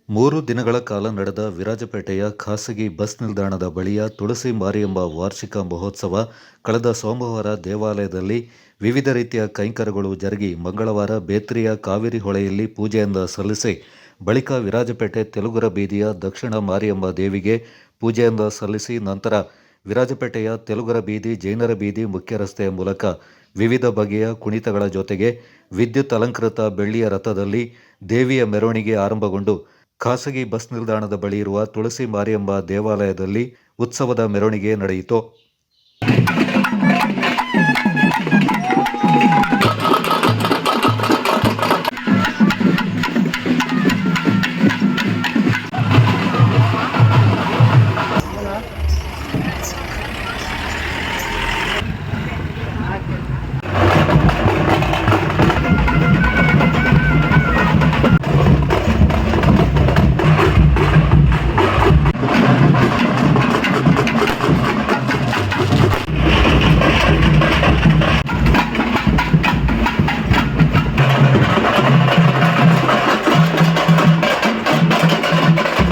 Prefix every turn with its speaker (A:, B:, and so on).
A: 3 ದಿನಗಳ ಕಾಲ ನಡೆದ ವಿರಾಜಪೇಟೆಯ ಖಾಸಗಿ ಬಸ್ ನಿಲ್ದಾಣದ ಬಳಿಯ ತುಳಸಿ ಮಾರಿಯಮ್ಮ ವಾರ್ಷಿಕ ಮಹೋತ್ಸವ ಕಳೆದ ಸೋಮವಾರ ದೇವಾಲಯದಲ್ಲಿ ವಿವಿಧ ರೀತಿಯ ಕೈಂಕರ್ಯಗಳು ಜರುಗಿ ಮಂಗಳವಾರ ಬೇತ್ರಿಯ ಕಾವೇರಿ ಹೊಳೆಯಲ್ಲಿ ಪೂಜೆಯನ್ನು ಸಲ್ಲಿಸಿ ಬಳಿಕ ವಿರಾಜಪೇಟೆ ತೆಲುಗರ ಬೀದಿಯ ದಕ್ಷಿಣ ಮಾರಿಯಮ್ಮ ದೇವಿಗೆ ಪೂಜೆಯನ್ನು ಸಲ್ಲಿಸಿ ನಂತರ ವಿರಾಜಪೇಟೆಯ ತೆಲುಗರ ಬೀದಿ ಜೈನರ ಬೀದಿ ಮುಖ್ಯ ರಸ್ತೆಯ ಮೂಲಕ ವಿವಿಧ ಬಗೆಯ ಕುಣಿತಗಳ ಜೊತೆಗೆ ವಿದ್ಯುತ್ ಅಲಂಕೃತ ಬೆಳ್ಳಿಯ ರಥದಲ್ಲಿ ದೇವಿಯ ಮೆರವಣಿಗೆ ಆರಂಭಗೊಂಡು ಖಾಸಗಿ ಬಸ್ ನಿಲ್ದಾಣದ ಬಳಿ ಇರುವ ತುಳಸಿ ಮಾರಿಯಮ್ಮ ದೇವಾಲಯದಲ್ಲಿ ಉತ್ಸವದ ಮೆರವಣಿಗೆ ನಡೆಯಿತು.